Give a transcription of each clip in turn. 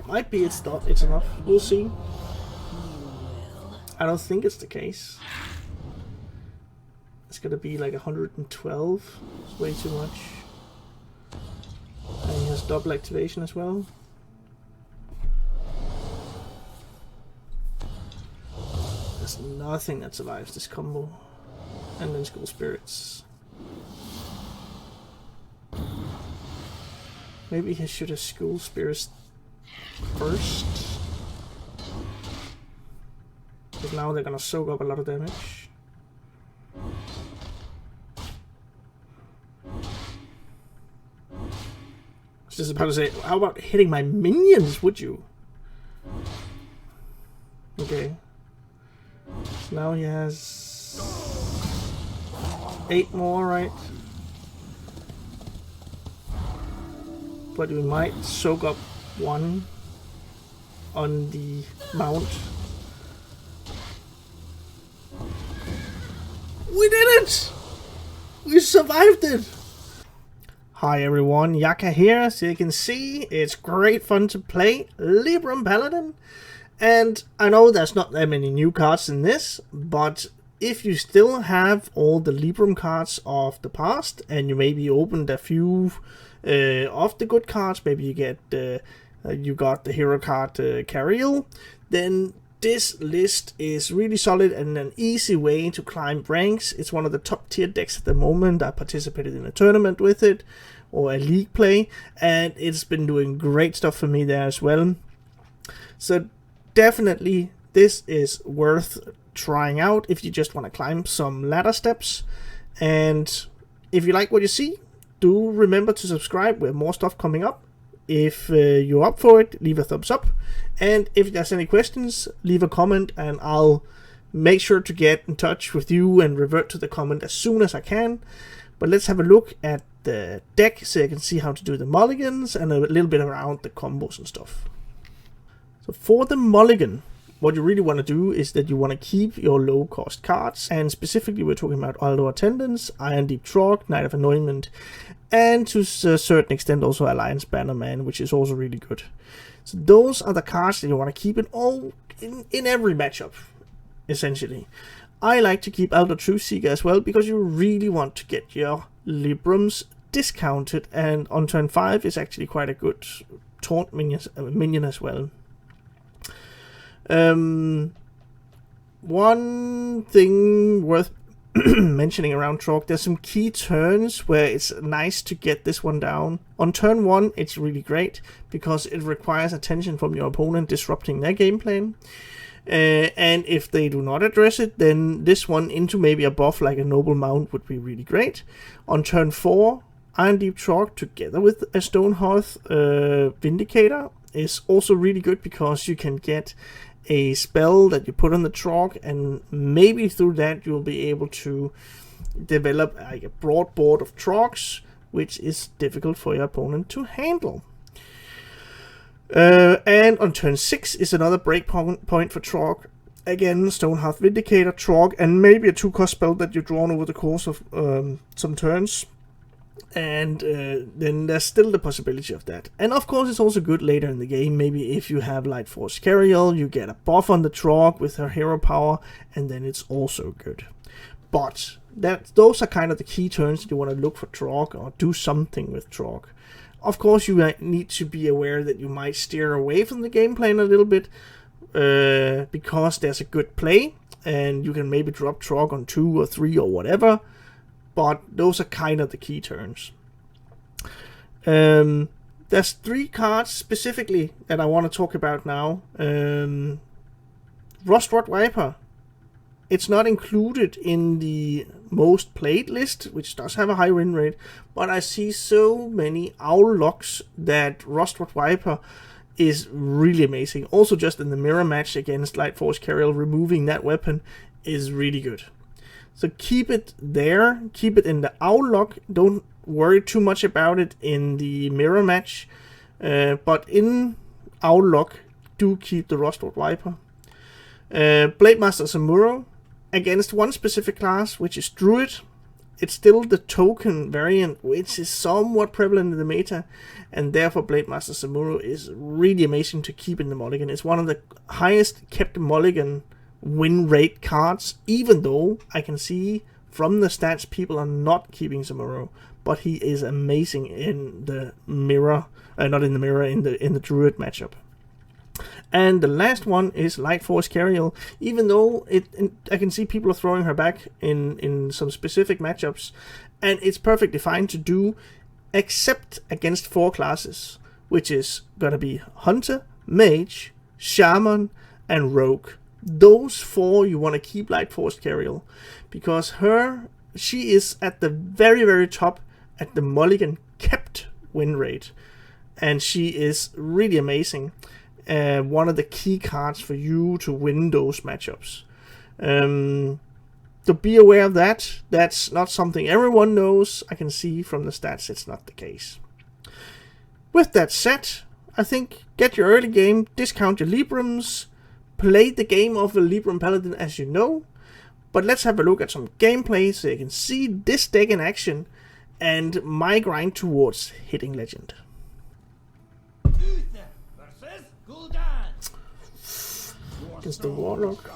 Might be it's not. It's enough. We'll see. I don't think it's the case. It's gonna be like 112. It's way too much. And he has double activation as well. There's nothing that survives this combo. And then School Spirits. Maybe he should have School Spirits first. Because now they're gonna soak up a lot of damage. I was just about to say, how about hitting my minions, would you? Okay. So now he has 8 more, right? But we might soak up 1 on the mount. We did it! We survived it! Hi everyone, Yacca here. So you can see, it's great fun to play LIBRAM Paladin. And I know there's not that many new cards in this, but if you still have all the LIBRAM cards of the past, and you maybe opened a few of the good cards, maybe you got the hero card Cariel, then this list is really solid and an easy way to climb ranks. It's one of the top tier decks at the moment. I participated in a tournament with it, or a league play, and it's been doing great stuff for me there as well. So definitely this is worth trying out if you just want to climb some ladder steps. And if you like what you see, do remember to subscribe. We have more stuff coming up. If you're up for it, leave a thumbs up. And if there's any questions, leave a comment and I'll make sure to get in touch with you and revert to the comment as soon as I can. But let's have a look at the deck so you can see how to do the mulligans and a little bit around the combos and stuff. So for the mulligan, what you really want to do is that you want to keep your low cost cards, and specifically we're talking about Aldo Attendance, Iron Deep Trog, Knight of Anointment, and to a certain extent also Alliance Bannerman, which is also really good. So those are the cards that you want to keep in every matchup, essentially. I like to keep Aldo Truthseeker as well, because you really want to get your Librams discounted, and on turn 5 is actually quite a good taunt minion as well. One thing worth mentioning around Trog, there's some key turns where it's nice to get this one down. On turn 1 it's really great because it requires attention from your opponent, disrupting their game plan. And if they do not address it, then this one into maybe a buff like a Noble Mount would be really great. On turn 4, Iron Deep Trog together with a Stonehearth Vindicator is also really good, because you can get a spell that you put on the Trog, and maybe through that you'll be able to develop like a broad board of Trogs, which is difficult for your opponent to handle. And on turn 6 is another break point for Trog. Again, Stonehearth Vindicator, Trog, and maybe a 2-cost spell that you draw over the course of some turns. And then there's still the possibility of that. And of course it's also good later in the game. Maybe if you have Light Force Cariel, you get a buff on the Trog with her hero power, and then it's also good. But those are kind of the key turns that you want to look for Trog, or do something with Trog. Of course you need to be aware that you might steer away from the game plan a little bit, because there's a good play, and you can maybe drop Trog on 2 or 3 or whatever. But those are kind of the key turns. There's 3 cards specifically that I want to talk about now. Rustrot Viper. It's not included in the most played list, which does have a high win rate, but I see so many Owl Locks that Rustrot Viper is really amazing. Also just in the mirror match against Light Force Cariel, removing that weapon is really good. So keep it there, keep it in the Owl Lock, don't worry too much about it in the mirror match, but in Owl Lock, do keep the Rustrot Viper. Blade Master Samuro, against one specific class, which is Druid. it's still the token variant, which is somewhat prevalent in the meta, and therefore Blade Master Samuro is really amazing to keep in the mulligan. It's one of the highest kept mulligan win rate cards, even though I can see from the stats people are not keeping Samuro, but he is amazing in the mirror, not in the mirror, in the Druid matchup. And the last one is Light Force Cariel. Even though I can see people are throwing her back in some specific matchups, and it's perfectly fine to do, except against 4 classes, which is gonna be Hunter, Mage, Shaman, and Rogue. Those 4 you want to keep Light Force Cariel, because she is at the very, very top at the mulligan kept win rate, and she is really amazing. One of the key cards for you to win those matchups. So be aware of that. That's not something everyone knows. I can see from the stats it's not the case. With that said, I think get your early game, discount your Librams, play the game of a Libram Paladin as you know, but let's have a look at some gameplay so you can see this deck in action and my grind towards hitting Legend. Against the Warlock.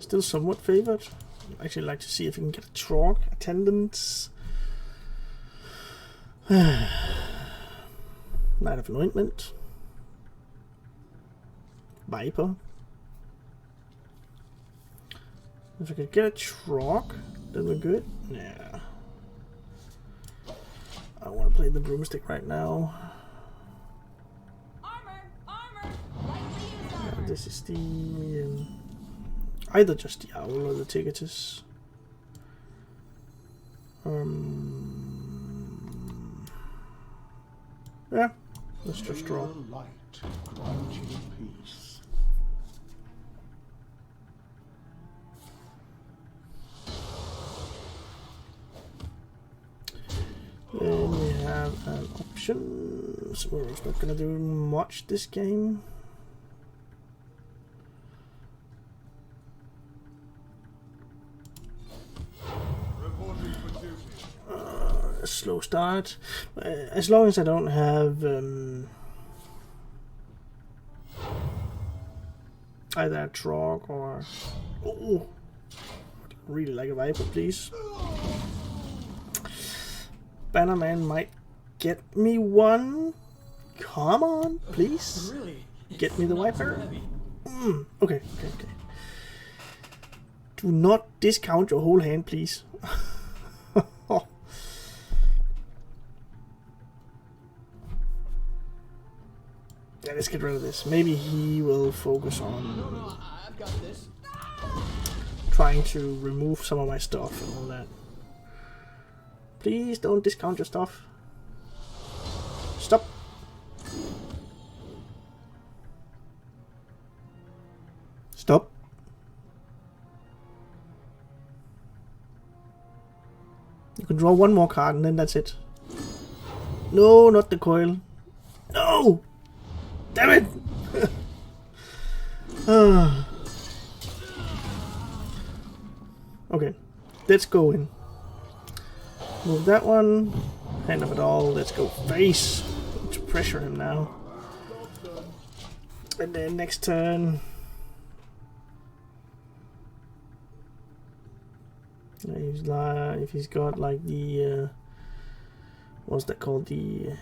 Still somewhat favored. I'd actually like to see if we can get a Trog attendance. Night of Anointment. Viper. If I could get a Trog, then we're good. Yeah. I want to play the Broomstick right now. This is the either just the Owl or the Ticketus. Yeah, let's just draw. Then we have an option. So we're not gonna do much this game. A slow start. As long as I don't have either a Trog or oh, really like a Viper, please. Bannerman might get me one. Come on, please. Get me the Viper. Okay. Do not discount your whole hand, please. Yeah, let's get rid of this. Maybe he will focus on trying to remove some of my stuff and all that. Please don't discount your stuff. Stop. Stop. You can draw one more card and then that's it. No, not the coil. No! Damn it! Okay, let's go in. Move that one. Hand of it all. Let's go face. To pressure him now. And then next turn. If he's got like the what's that called? The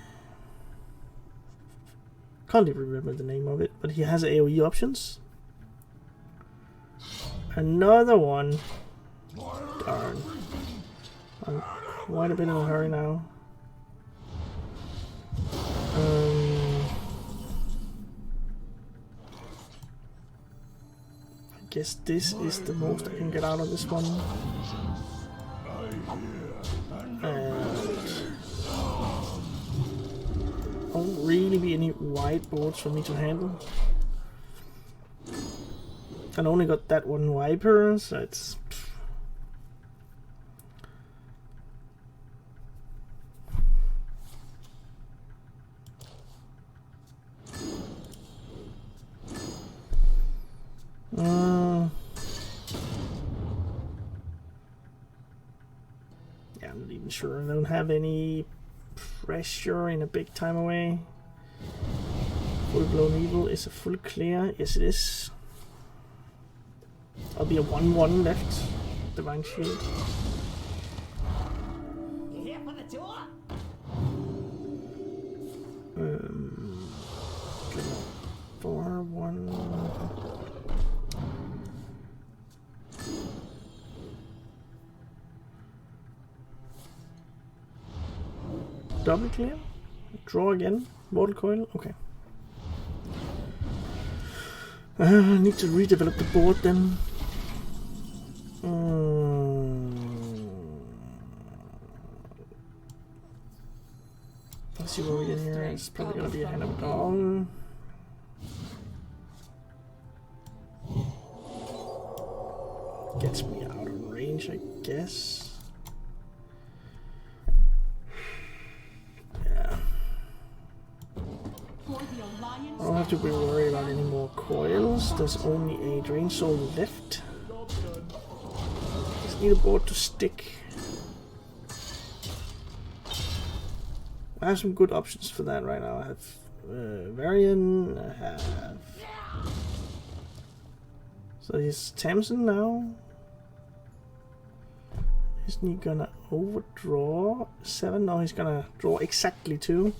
can't even remember the name of it, but he has AoE options. Another one. Darn. I'm quite a bit in a hurry now. I guess this is the most I can get out of this one. Won't really be any white boards for me to handle. I only got that one Viper, so it's... not even sure. I don't have any pressure in a big time away. Full blown evil is a full clear. Yes, it is. I'll be a 1/1 left. Divine Shield. You here for the tour? For 1. Double clear. Draw again. Mortal Coil. Okay. I need to redevelop the board then. Let's see what we get here. It's probably gonna be a hand of a dog. Gets me out of range, I guess. Yeah. I don't have to be worried about any more coils. There's only a Drain Soul left. Just need a board to stick. I have some good options for that right now. I have Varian, I have... So he's Tamsin now. Isn't he gonna overdraw 7? No, he's gonna draw exactly 2.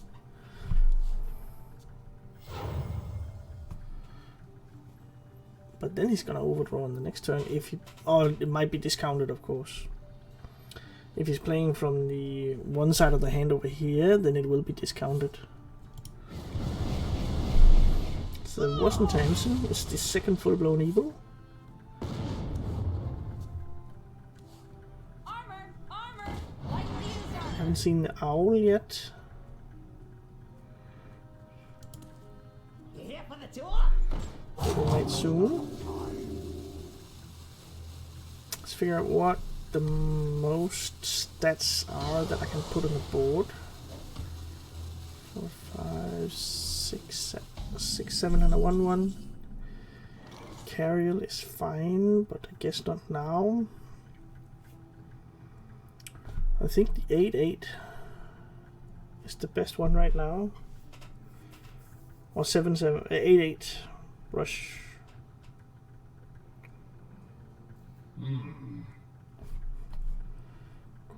But then he's gonna overdraw on the next turn if he... Oh, it might be discounted, of course. If he's playing from the one side of the hand over here, then it will be discounted. So it wasn't Tamsin, it's the second full-blown evil. Haven't seen the owl yet. You here for the tour? Right soon. Let's figure out what the most stats are that I can put on the board. 4, 5, 6, 7, and a 1/1. Carriel is fine, but I guess not now. I think the 8/8 is the best one right now. Or 7/7, 8/8 rush.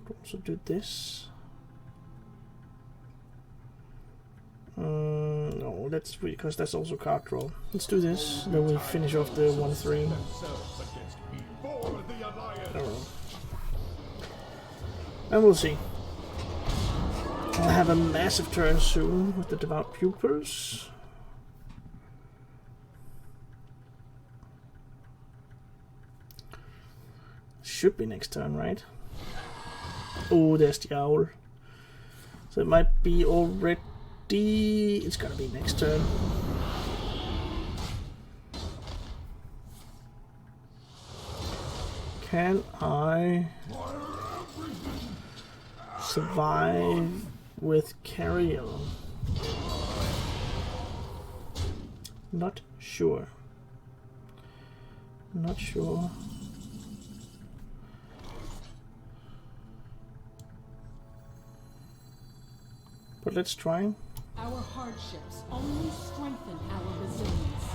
Could also do this. No, that's because that's also card draw. Let's do this, then we'll finish off the 1/3. I don't know. And we'll see. I'll have a massive turn soon with the Devout Pupils. Should be next turn, right? Oh, there's the owl. So it might be already... It's gonna be next turn. Can I survive with Carriel? Not sure. Not sure. But let's try. Our hardships only strengthen our resilience.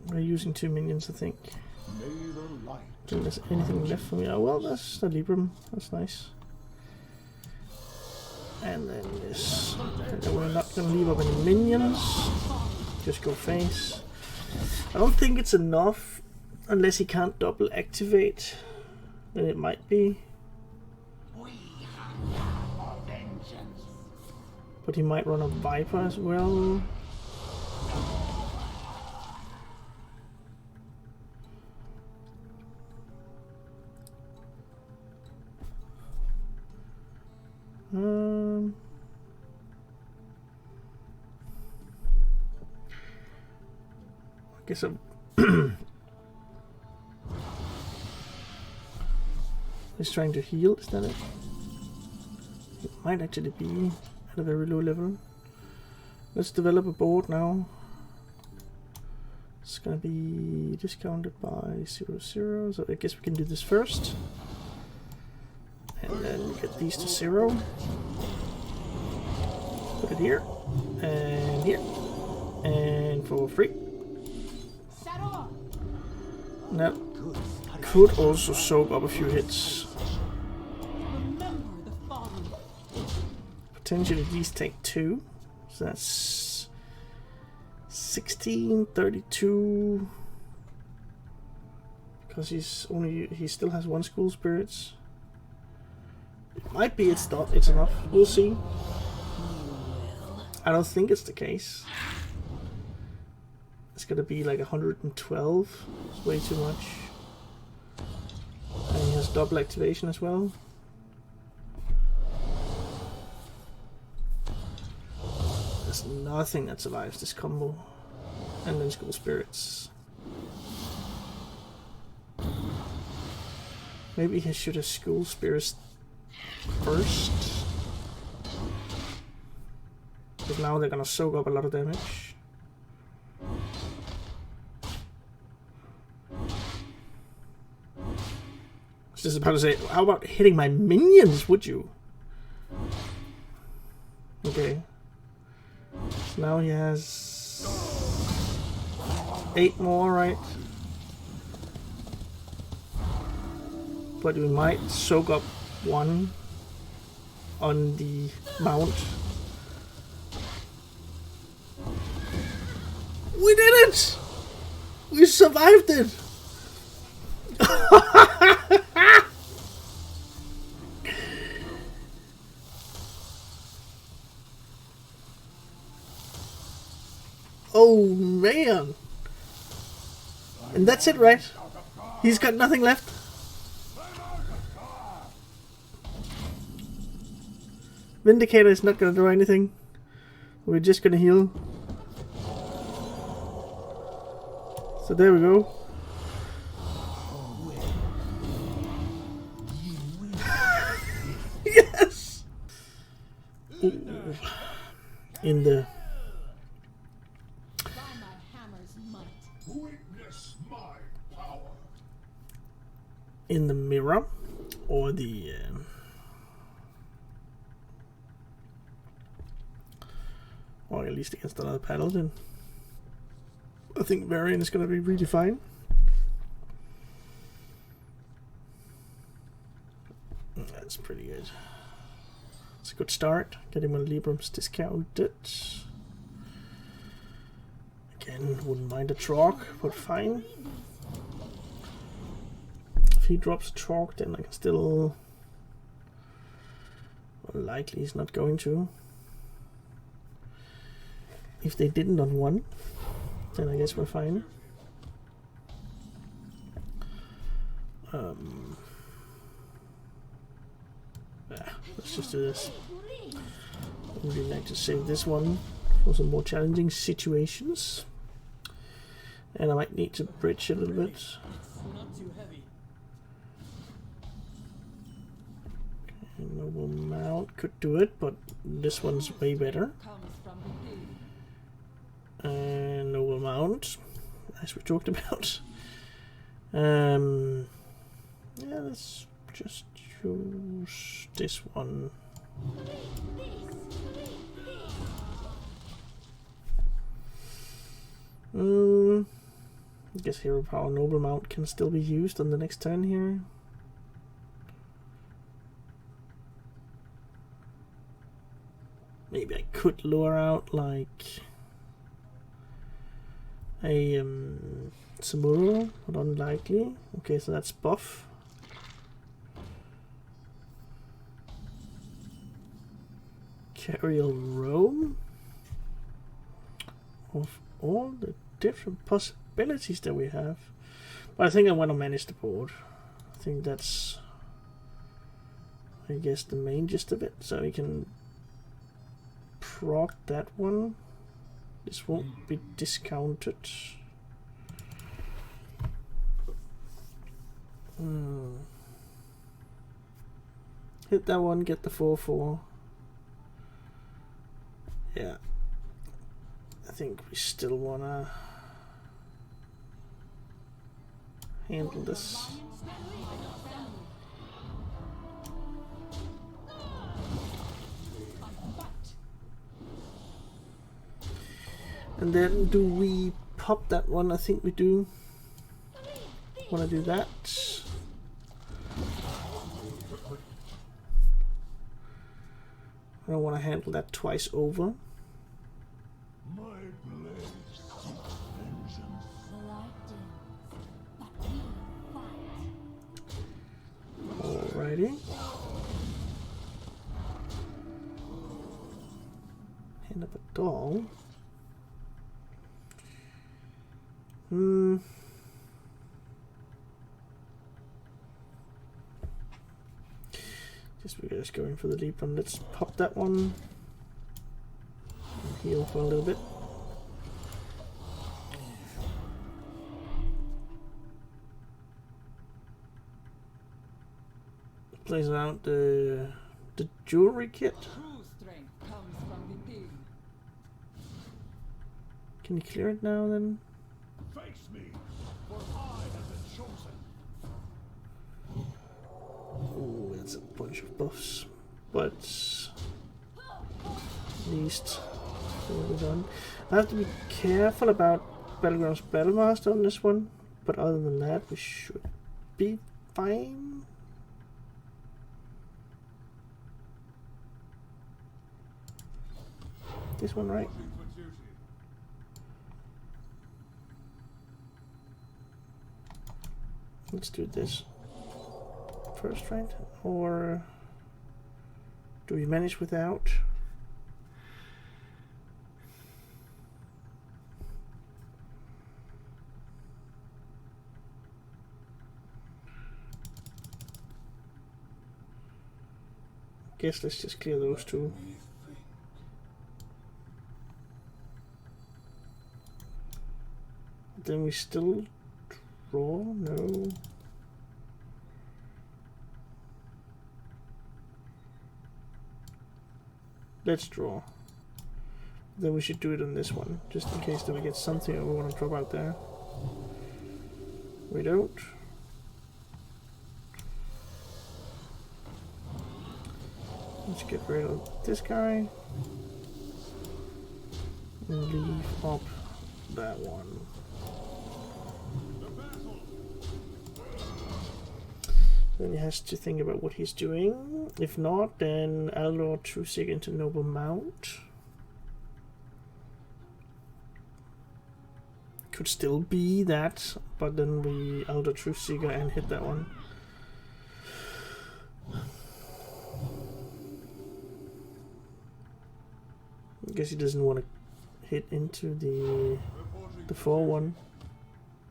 We're using 2 minions, I think. Think there's anything left for me? Oh, well, that's the LIBRAM. That's nice. And then this. And we're not gonna leave up any minions. Just go face. I don't think it's enough unless he can't double activate. Then it might be. But he might run a Viper as well. I guess he's trying to heal, is that it? It might actually be an a very low level. Let's develop a board now. It's gonna be discounted by 0, so I guess we can do this first. And then get these to 0. Put it here, and here, and for free. That could also soak up a few hits. Potentially these take 2, so that's 16, 32. Because he still has 1 school spirits. It might be it's enough. We'll see. I don't think it's the case. It's gonna be like 112. It's way too much. And he has double activation as well. There's nothing that survives this combo. And then school spirits. Maybe he should have school spirits first. Because now they're gonna soak up a lot of damage. I was just about to say, how about hitting my minions, would you? Okay. So now he has 8 more, right? But we might soak up 1 on the mount. We did it! We survived it! Oh man! And that's it, right? He's got nothing left. Vindicator is not gonna do anything. We're just gonna heal. So there we go. Yes! Ooh. In the mirror, or the or at least against another paladin. I think variant is going to be really fine. That's pretty good. It's a good start. Getting my Librams discounted. Again, wouldn't mind a Trog, but fine. If he drops a Trog, then I can still... Well, likely he's not going to. If they didn't on 1, then I guess we're fine. Let's just do this. I would really like to save this one for some more challenging situations. And I might need to bridge a little bit. Okay, Noble Mount could do it, but this one's way better. And Noble Mount, as we talked about. Yeah, let's just choose this one. I guess Hero Power Noble Mount can still be used on the next turn here. Maybe I could lure out like a Samuro, but unlikely. Okay, so that's buff. Carriel Roam. Of all the different possibilities that we have. But I think I want to manage the board. I think that's, I guess, the main gist of it. So we can proc that one. This won't be discounted. Hit that one, get the 4/4. Yeah. I think we still wanna handle this. And then do we pop that one? I think we do. Wanna do that? I don't want to handle that twice over. Alrighty. Hand up a doll. We're just going for the leap one. Let's pop that one. Heal for a little bit. Plays out the jewelry kit. Can you clear it now then? Face me, for I have been chosen. Oh, that's a bunch of buffs, but at least we're done. I have to be careful about Battlegrounds Battlemaster on this one, but other than that, we should be fine. This one, right? Let's do this first, right? Or do we manage without? Guess let's just clear those two. Then we still draw? No. Let's draw. Then we should do it on this one, just in case that we get something that we want to drop out there. We don't. Let's get rid of this guy. And leave up that one. Then he has to think about what he's doing. If not, then Eldor Trusig into Noble Mount. Could still be that, but then we Eldor Trusiger and hit that one. I guess he doesn't want to hit into the 4-1.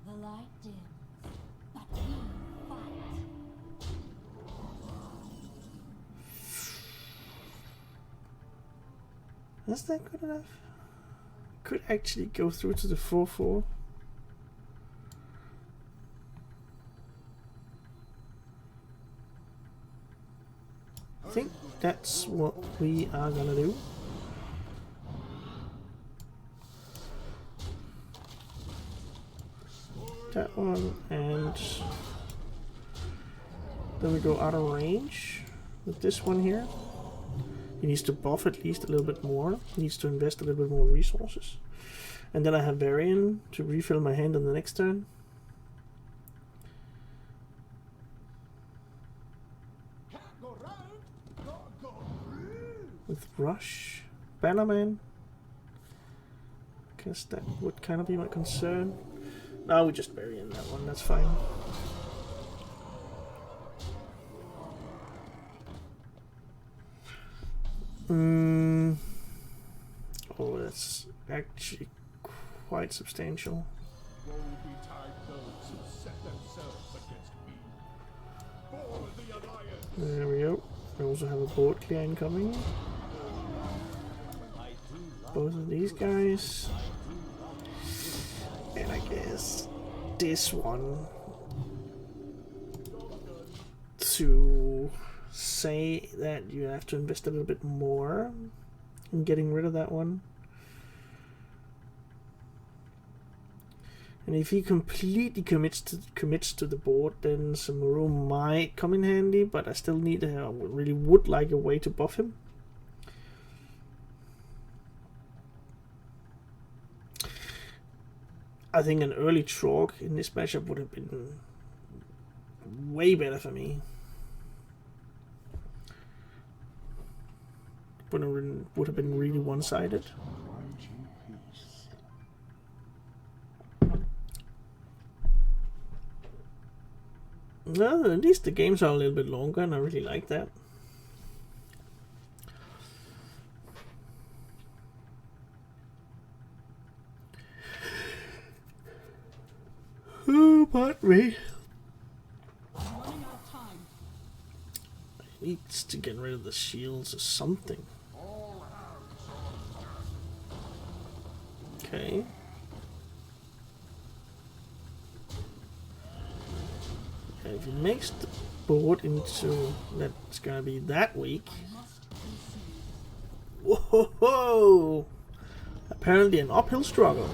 The light dims, but we fight. Is that good enough? Could actually go through to the 4-4. I think that's what we are gonna do. That one, and then we go out of range with this one here. He needs to buff at least a little bit more. He needs to invest a little bit more resources. And then I have Varian to refill my hand on the next turn. With Rush, Bannerman. Guess that would kind of be my concern. No, we just bury in that one, that's fine. Oh, that's actually quite substantial. There we go. We also have a board clear incoming. Both of these guys. And I guess this one to say that you have to invest a little bit more, and getting rid of that one. And if he completely commits to the board, then some room might come in handy, but I still need really would like a way to buff him. I think an early Trog in this matchup would have been way better for me. Would have been really one-sided. No, at least the games are a little bit longer, and I really like that. Oh, pardon me. I'm running out of time. I need to get rid of the shields or something. Okay. And if he makes the board into that's gonna be that weak. Whoa! Apparently an uphill struggle.